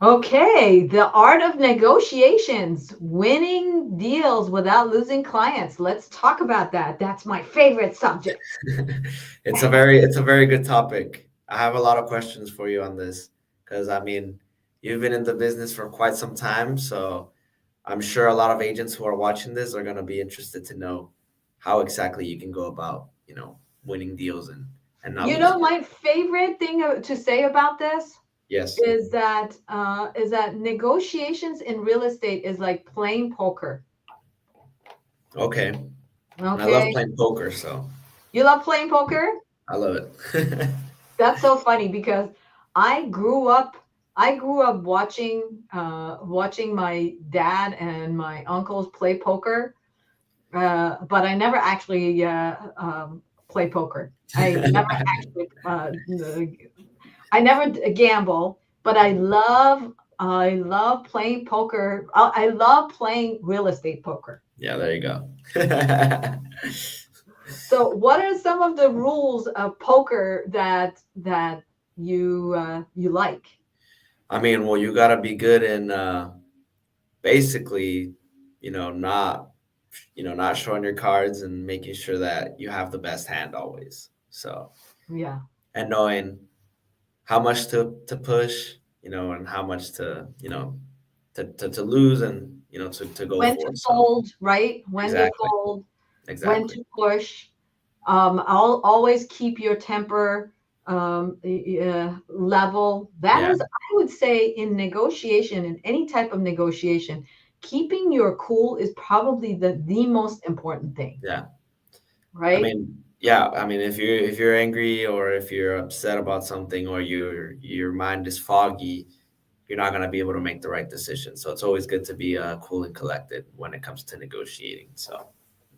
Okay, the art of negotiations, winning deals without losing clients. Let's talk about that. That's my favorite subject. It's a very good topic. I have a lot of questions for you on this because I mean, you've been in the business for quite some time, so I'm sure a lot of agents who are watching this are going to be interested to know how exactly you can go about, winning deals and not You know, losing. my favorite thing to say about this Yes. is that negotiations in real estate is like playing poker. Okay. And I love Okay, playing poker, so you love playing poker? I love it. That's so funny because I grew up I grew up watching my dad and my uncles play poker, but I never actually play poker. I never gamble, but I love playing poker. I love playing real estate poker. Yeah, there you go. So, what are some of the rules of poker that you like? I mean, well, you gotta be good in basically, not not showing your cards and making sure that you have the best hand always. So, Yeah. and knowing how much to push, and how much to lose and to go When to for. So fold, right? When to exactly, fold, when exactly. to push. I'll always keep your temper level. That Yeah, is, I would say, in negotiation, in any type of negotiation, keeping your cool is probably the most important thing, yeah. I right? mean, yeah. I mean, if you're angry or if you're upset about something or your mind is foggy, you're not gonna be able to make the right decision. So it's always good to be cool and collected when it comes to negotiating. So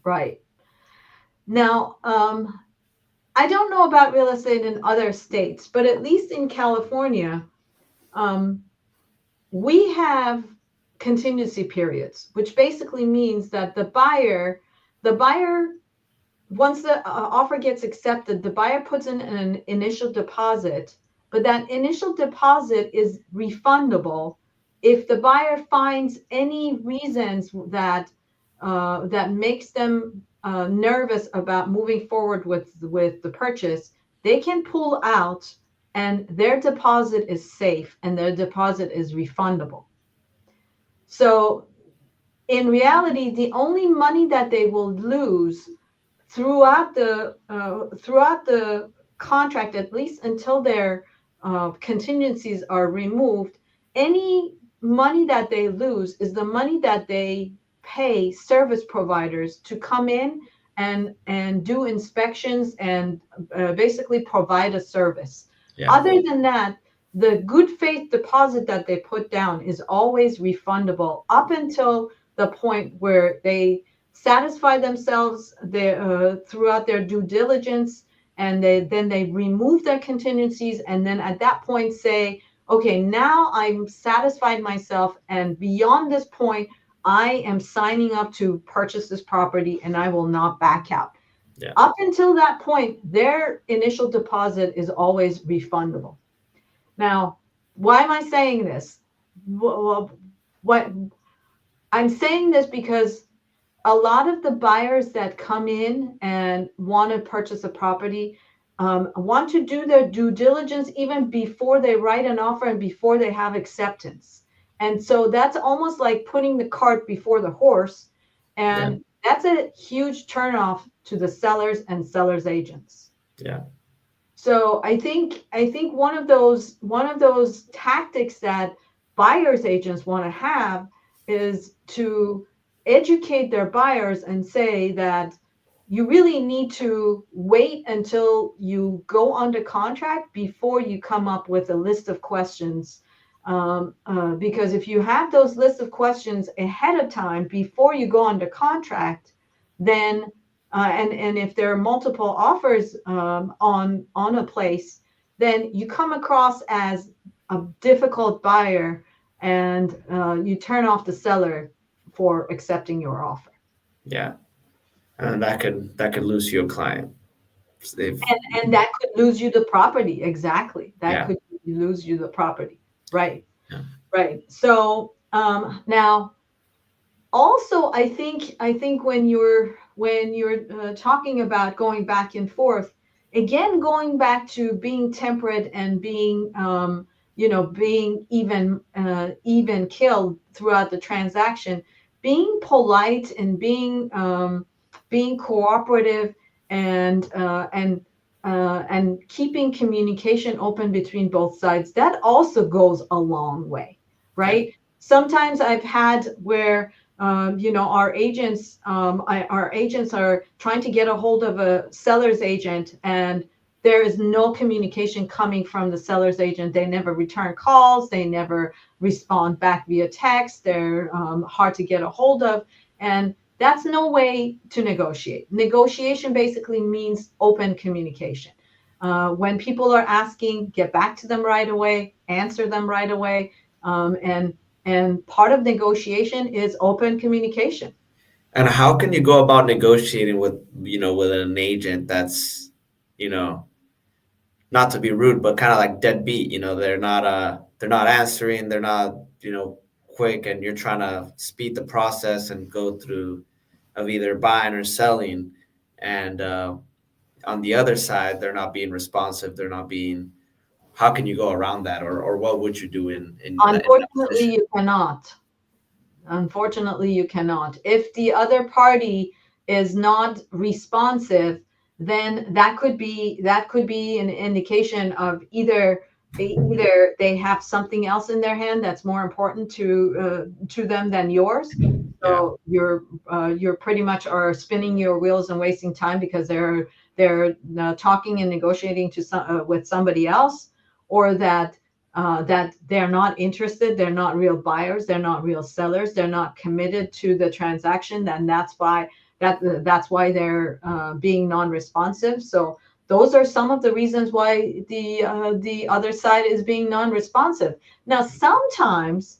Right. Now, I don't know about real estate in other states, but at least in California, um, we have contingency periods, which basically means that the buyer, once the offer gets accepted, the buyer puts in an initial deposit, but that initial deposit is refundable if the buyer finds any reasons that makes them nervous about moving forward with the purchase. They can pull out, and their deposit is safe, and their deposit is refundable. So in reality, the only money that they will lose throughout the contract, at least until their contingencies are removed, any money that they lose is the money that they pay service providers to come in and do inspections and basically provide a service. yeah, Other than that, the good faith deposit that they put down is always refundable up until the point where they satisfy themselves throughout their due diligence, and then they remove their contingencies, and then at that point say, okay, now I'm satisfied myself, and beyond this point I am signing up to purchase this property and I will not back out. yeah, Up until that point, their initial deposit is always refundable. Now, why am I saying this? Well, what I'm saying this because a lot of the buyers that come in and want to purchase a property want to do their due diligence even before they write an offer and before they have acceptance. And so that's almost like putting the cart before the horse. yeah, And that's a huge turnoff to the sellers and sellers agents. yeah, So I think one of those tactics that buyers agents want to have is to educate their buyers and say that you really need to wait until you go under contract before you come up with a list of questions. Because if you have those lists of questions ahead of time before you go under contract, then and if there are multiple offers on a place, then you come across as a difficult buyer, and you turn off the seller for accepting your offer. yeah. And that could lose you a client if And that could lose you the property. Exactly. That yeah, could lose you the property. Right. yeah. Right. So now, also, I think when you're talking about going back and forth, again, going back to being temperate and being being even killed throughout the transaction, being polite and being cooperative and keeping communication open between both sides, that also goes a long way, Yeah. right? Sometimes I've had where our agents are trying to get a hold of a seller's agent, and there is no communication coming from the seller's agent. They never return calls. They never respond back via text. They're hard to get a hold of. And that's no way to negotiate. Negotiation basically means open communication. When people are asking, get back to them right away, answer them right away. And part of negotiation is open communication. And how can you go about negotiating with, with an agent that's, you know, not to be rude, but kind of like deadbeat? They're not answering, they're not, quick, and you're trying to speed the process and go through of either buying or selling. And on the other side, they're not being responsive. They're not being. How can you go around that, or what would you do in that Unfortunately, position? you cannot. Unfortunately, you cannot. If the other party is not responsive, then that could be an indication of either they have something else in their hand that's more important to them than yours. Yeah. So you're pretty much are spinning your wheels and wasting time because they're talking and negotiating with somebody else, or that they're not interested, they're not real buyers, they're not real sellers, they're not committed to the transaction, then that's why they're being non-responsive. So those are some of the reasons why the other side is being non-responsive. Now, sometimes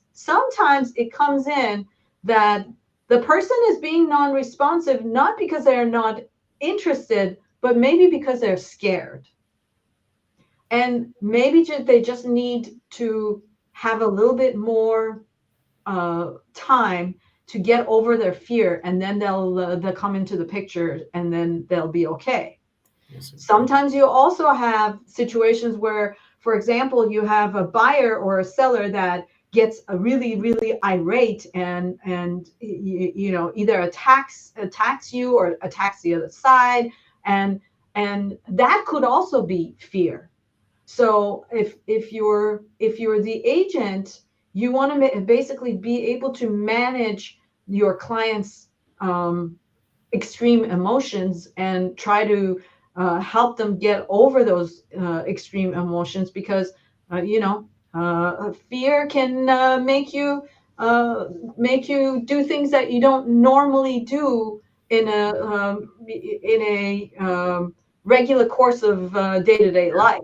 it comes in that the person is being non-responsive not because they're not interested, but maybe because they're scared, and maybe they just need to have a little bit more time to get over their fear, and then they'll come into the picture, and then they'll be okay. Yes, sir. Sometimes you also have situations where, for example, you have a buyer or a seller that gets a really irate and either attacks you or attacks the other side, and that could also be fear. So if you're the agent, you want to basically be able to manage your clients' extreme emotions and try to help them get over those extreme emotions, because fear can make you do things that you don't normally do in a regular course of day-to-day life.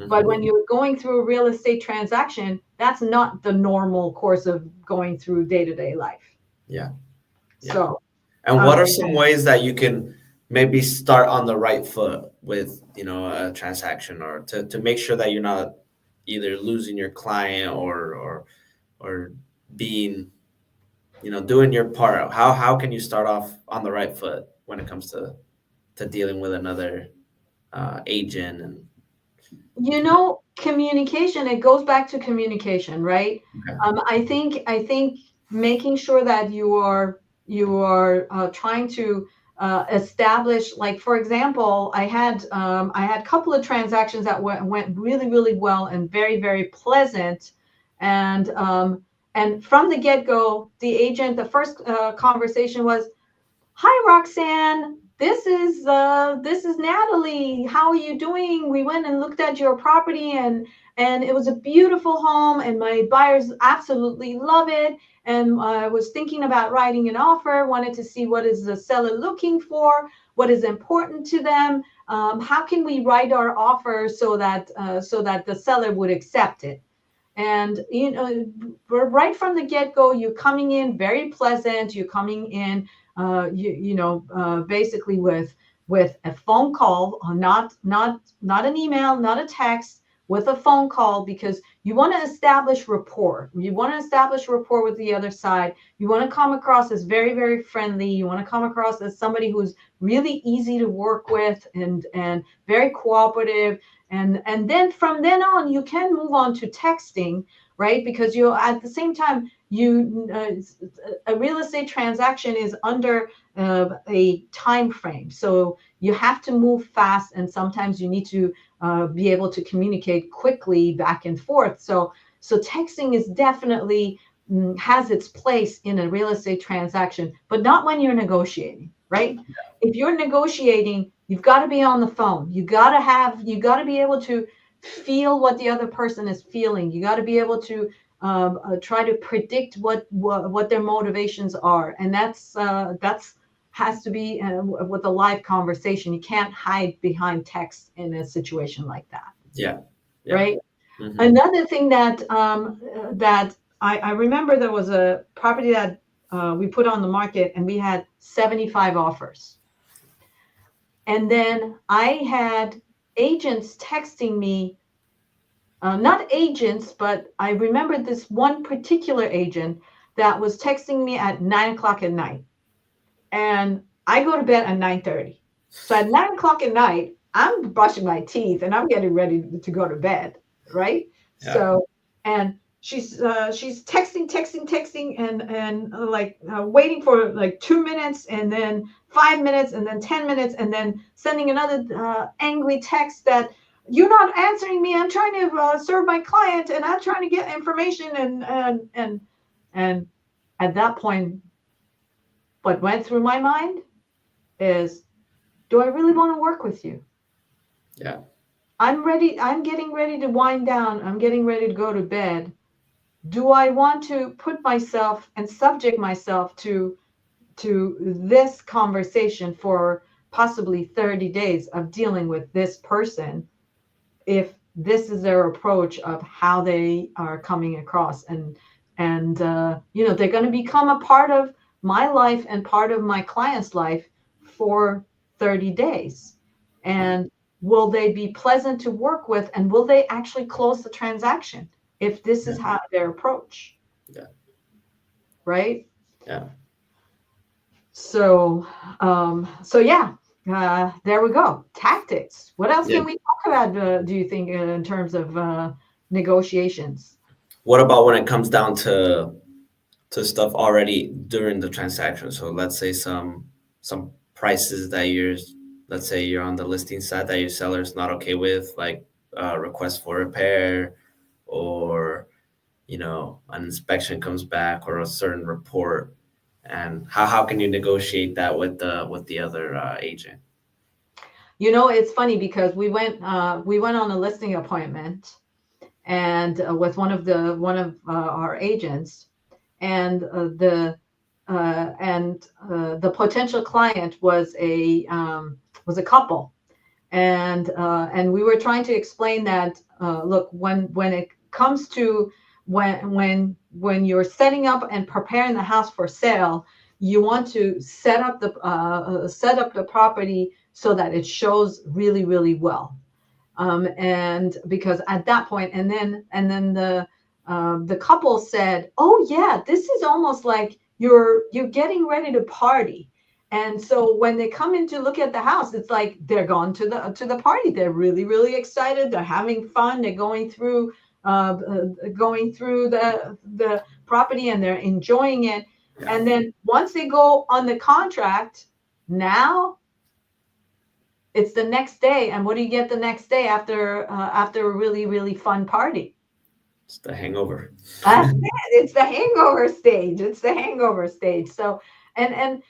But when Hmm. you're going through a real estate transaction, that's not the normal course of going through day-to-day life. Yeah. Yeah. So, And uh, what are some ways that you can maybe start on the right foot with, a transaction, or to make sure that you're not either losing your client or being, doing your part? How can you start off on the right foot when it comes to dealing with another agent and communication, it goes back to communication, right? okay. I think making sure that you are trying to establish, like, for example, I had a couple of transactions that went really well and very pleasant, and from the get-go, the first conversation was, "Hi, Roxanne. This is Natalie. How are you doing? We went and looked at your property, and it was a beautiful home, and my buyers absolutely love it. And I was thinking about writing an offer. Wanted to see what is the seller looking for, what is important to them. How can we write our offer so that the seller would accept it?" And right from the get-go, you're coming in very pleasant. You're coming in basically with a phone call, not an email, not a text, with a phone call, because you want to establish rapport. You want to establish rapport with the other side. You want to come across as very, very friendly. You want to come across as somebody who's really easy to work with, and very cooperative. And then from then on, you can move on to texting, right? Because you, at the same time, you a real estate transaction is under a time frame, so you have to move fast, and sometimes you need to be able to communicate quickly back and forth. So texting is definitely has its place in a real estate transaction, but not when you're negotiating, right? If you're negotiating, you've got to be on the phone. You got to be able to feel what the other person is feeling. You got to be able to try to predict what their motivations are, and that's has to be with a live conversation. You can't hide behind text in a situation like that. Yeah. Right. Mm-hmm. Another thing that that I remember, there was a property that we put on the market, and we had 75 offers. And then I had agents texting me, not agents, but I remember this one particular agent that was texting me at 9 o'clock at night. And I go to bed at 9:30. So at 9 o'clock at night, I'm brushing my teeth and I'm getting ready to go to bed, right? Yeah. So, and she's texting, and like waiting for like 2 minutes, and then 5 minutes, and then 10 minutes, and then sending another angry text that you're not answering me. I'm trying to serve my client, and I'm trying to get information, and at that point, what went through my mind is, do I really want to work with you? Yeah. I'm ready. I'm getting ready to wind down. I'm getting ready to go to bed. Do I want to put myself and subject myself to this conversation for possibly 30 days of dealing with this person, if this is their approach of how they are coming across? And they're going to become a part of my life and part of my client's life for 30 days. And will they be pleasant to work with, and will they actually close the transaction if this is how their approach? Yeah. Right. Yeah. So yeah, there we go. Tactics. What else can we talk about, do you think, in terms of negotiations? What about when it comes down to stuff already during the transaction? So let's say some prices that let's say you're on the listing side that your seller's not okay with, like request for repair, or an inspection comes back, or a certain report, and how can you negotiate that with the other agent? It's funny because we went on a listing appointment, and with one of our agents, and the potential client was a couple, and we were trying to explain that, look, when it comes to when you're setting up and preparing the house for sale, you want to set up the property so that it shows really, really well. And because at that point, and then the couple said, "Oh yeah, this is almost like you're getting ready to party." And so when they come in to look at the house, it's like they're gone to the party. They're really, really excited. They're having fun. They're going through the property, and they're enjoying it. Yeah. And then once they go on the contract, now it's the next day. And what do you get the next day after a really, really fun party? It's the hangover. It's the hangover stage. It's the hangover stage. So, and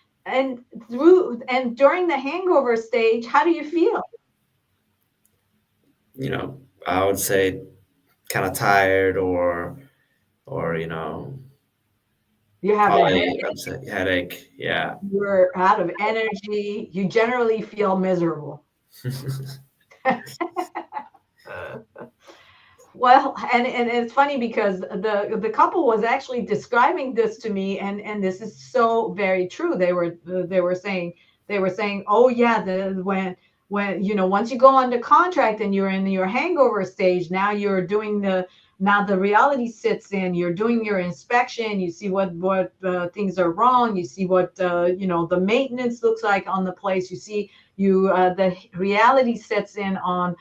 during the hangover stage, how do you feel? I would say kind of tired, or You have a probably headache. upset, headache. Yeah. You're out of energy. You generally feel miserable. Well, and it's funny because the couple was actually describing this to me, and this is so very true. They were saying, "Oh yeah, when, once you go under contract and you're in your hangover stage, now you're doing now the reality sits in, you're doing your inspection, you see what things are wrong, you see what the maintenance looks like on the place, you see the reality sets in on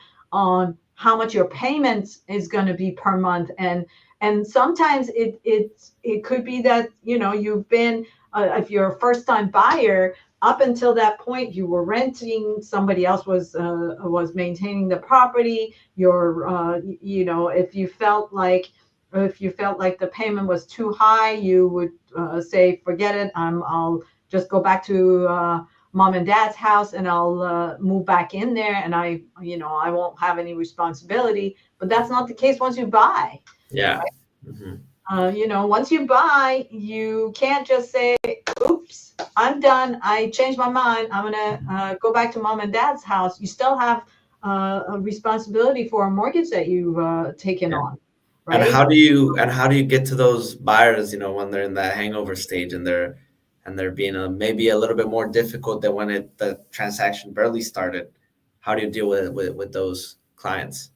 how much your payment is going to be per month. And sometimes it could be that you've been, if you're a first time buyer, up until that point you were renting, somebody else was maintaining the property. If you felt like the payment was too high, you would say, forget it, I'll just go back to mom and dad's house, and I'll move back in there, and I won't have any responsibility. But that's not the case once you buy. Yeah. Mm-hmm. Once you buy, you can't just say, oops, I'm done, I changed my mind, I'm gonna go back to mom and dad's house. You still have a responsibility for a mortgage that you've taken on, right? And how do you get to those buyers, when they're in that hangover stage and they're being maybe a little bit more difficult than when the transaction barely started? How do you deal with those clients?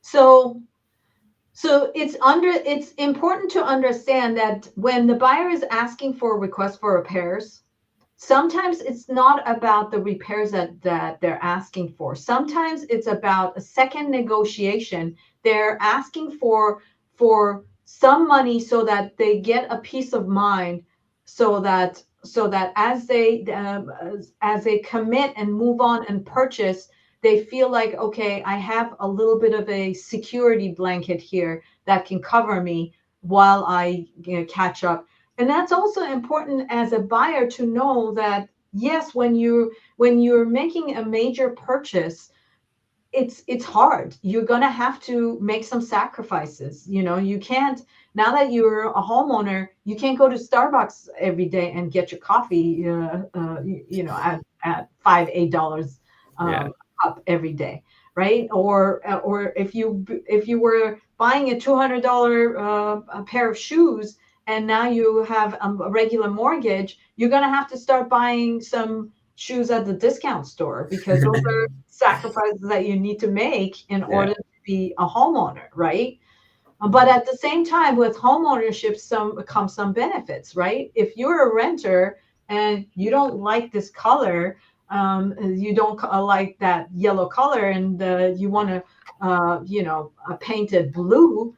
So it's important to understand that when the buyer is asking for a request for repairs, sometimes it's not about the repairs that they're asking for. Sometimes it's about a second negotiation. They're asking for some money so that they get a peace of mind, so that as they commit and move on and purchase, they feel like, okay, I have a little bit of a security blanket here that can cover me while I catch up. And that's also important as a buyer to know that, yes, when you're making a major purchase, it's hard. You're going to have to make some sacrifices. You can't, now that you're a homeowner, you can't go to Starbucks every day and get your coffee, at $5-8 up every day, right? Or if you were buying a $200 pair of shoes, and now you have a regular mortgage, you're going to have to start buying some shoes at the discount store, because those are sacrifices that you need to make in order to be a homeowner, right? But at the same time, with home ownership comes some benefits, right? If you're a renter and you don't like this color, you don't like that yellow color, and you want to paint it blue,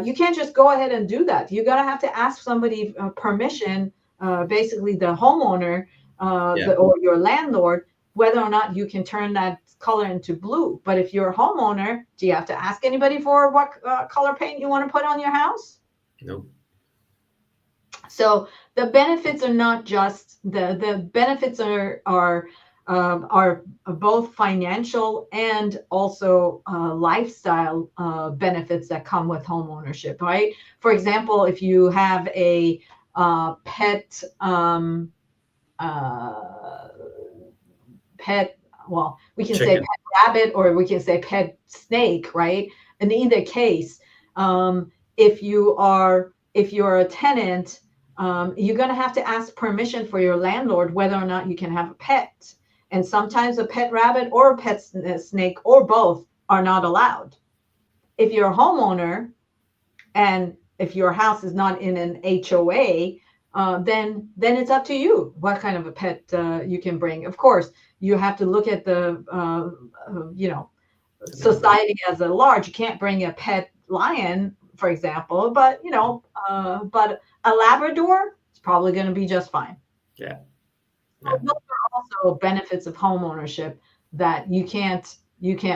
you can't just go ahead and do that. You're gonna have to ask somebody permission, basically the homeowner, or your landlord, whether or not you can turn that color into blue. But if you're a homeowner, do you have to ask anybody for what color paint you want to put on your house? Nope. So the benefits are not just the benefits are both financial and also lifestyle benefits that come with home ownership, right? For example, if you have a pet well, we can say pet rabbit, or we can say pet snake, right? In either case, if you're a tenant, you're going to have to ask permission for your landlord whether or not you can have a pet. And sometimes a pet rabbit or a pet snake or both are not allowed. If you're a homeowner and if your house is not in an HOA, then it's up to you what kind of a pet you can bring. Of course, you have to look at the society as a large. You can't bring a pet lion, for example, but but a Labrador is probably going to be just fine. Yeah. So those are also benefits of home ownership that you can't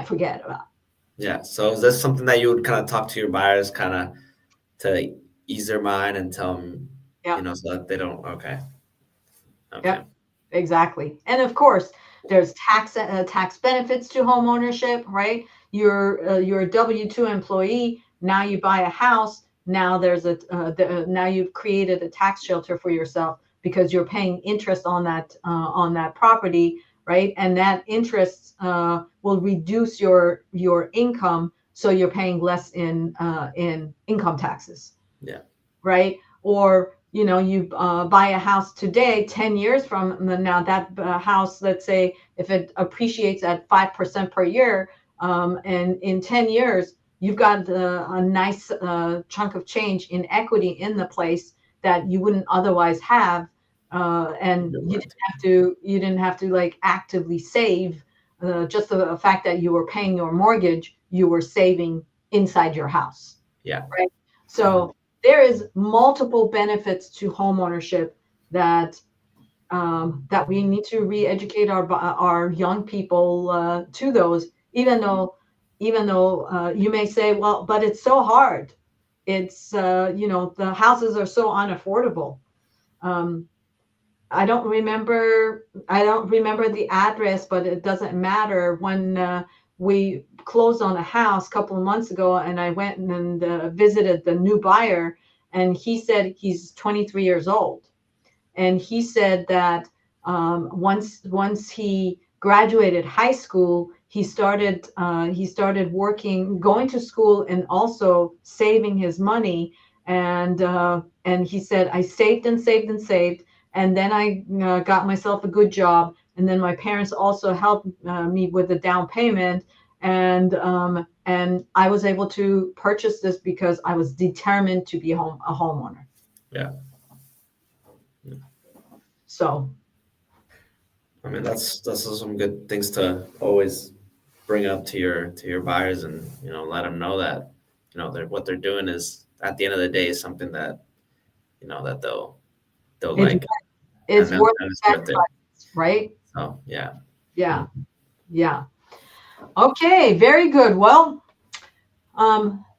forget about. Yeah. So is this something that you would kind of talk to your buyers, kind of to ease their mind and tell them, so that they don't? Okay. Yep. Exactly. And of course, there's tax benefits to home ownership, right? You're a W-2 employee. Now you buy a house. Now now you've created a tax shelter for yourself, because you're paying interest on that property, right? And that interest will reduce your income, so you're paying less in income taxes. Yeah. Right? Or you buy a house today, 10 years from now, that house, let's say if it appreciates at 5% per year, and in 10 years, you've got a nice chunk of change in equity in the place that you wouldn't otherwise have. And Good point. you didn't have to like actively save. Just the fact that you were paying your mortgage, you were saving inside your house, Yeah. right? Mhm. So there is multiple benefits to home ownership that that we need to re-educate our young people to those. Even though you may say, well, but it's so hard. It's the houses are so unaffordable. Um, I don't remember the address, but it doesn't matter. When we closed on a house a couple of months ago, and I went and visited the new buyer, and he said he's 23 years old, and he said that once he graduated high school, he started working, going to school, and also saving his money. And he said, I saved and saved and saved, and then I got myself a good job, and then my parents also helped me with the down payment, and I was able to purchase this because I was determined to be a homeowner. Yeah. So I mean, that's some good things to always bring up to your buyers, and let them know that what they're doing is, at the end of the day, is something that that they'll it's like, it's worth and it's the worth it. sacrifice, right? So yeah. Yeah, yeah. Okay, very good. Well,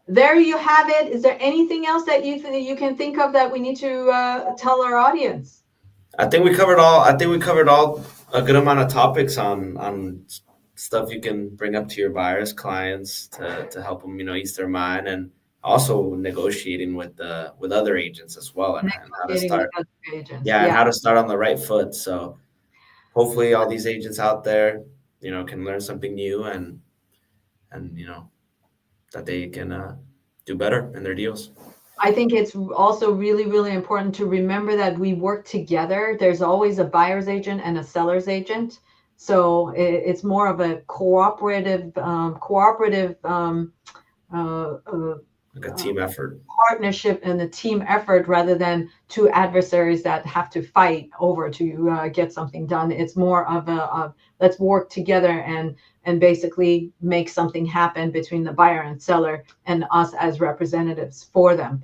there you have it. Is there anything else that you can think of that we need to tell our audience? I think we covered all a good amount of topics on stuff you can bring up to your buyers, clients, to help them, ease their mind, and also negotiating with other agents as well, and how to Negotiating with start. other agents. Yeah, and Yeah, how to start on the right foot. So hopefully, all these agents out there, can learn something new, and that they can do better in their deals. I think it's also really, really important to remember that we work together. There's always a buyer's agent and a seller's agent. So it's more of a uh, uh, Like a uh, team effort. partnership and a team effort rather than two adversaries that have to fight over to get something done. It's more of let's work together and basically make something happen between the buyer and seller and us as representatives for them.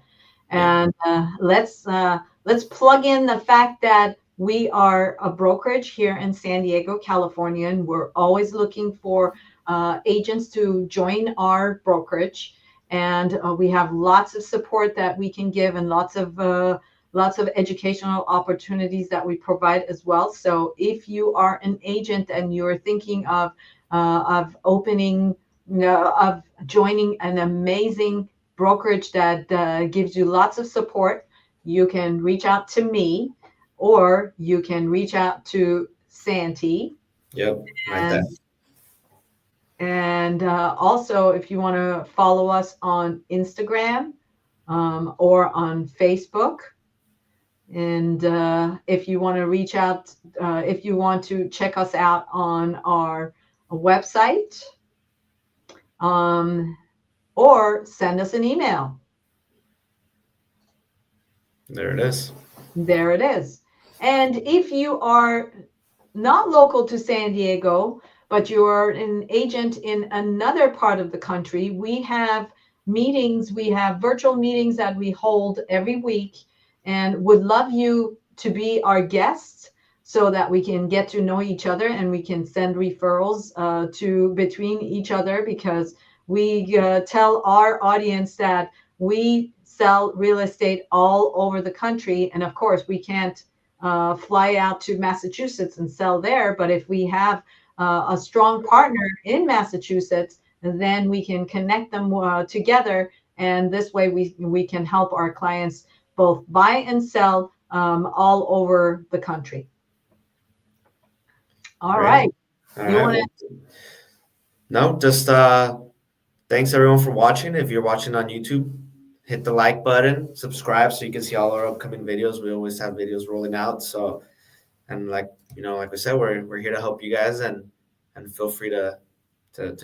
Yeah. And let's plug in the fact that we are a brokerage here in San Diego, California, and we're always looking for agents to join our brokerage. And we have lots of support that we can give, and lots of educational opportunities that we provide as well. So if you are an agent and you're thinking of opening, of joining an amazing brokerage that gives you lots of support, you can reach out to me, or you can reach out to Santi. Yep. Like that. And also, if you want to follow us on Instagram, or on Facebook, and if you want to reach out, if you want to check us out on our website, um, or send us an email. There it is. There it is. And if you are not local to San Diego, but you're an agent in another part of the country, we have meetings, we have virtual meetings that we hold every week, and would love you to be our guests so that we can get to know each other and we can send referrals to between each other, because we tell our audience that we sell real estate all over the country. And of course, we can't fly out to Massachusetts and sell there. But if we have a strong partner in Massachusetts, then we can connect them together. And this way we can help our clients both buy and sell all over the country. All Great. right. All You right. want Well, no, just thanks everyone for watching. If you're watching on YouTube, hit the like button, subscribe so you can see all our upcoming videos. We always have videos rolling out. So, and like like we said, we're here to help you guys, and feel free to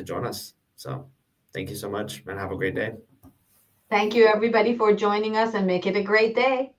join us. So, thank you so much, and have a great day. Thank you, everybody, for joining us, and make it a great day.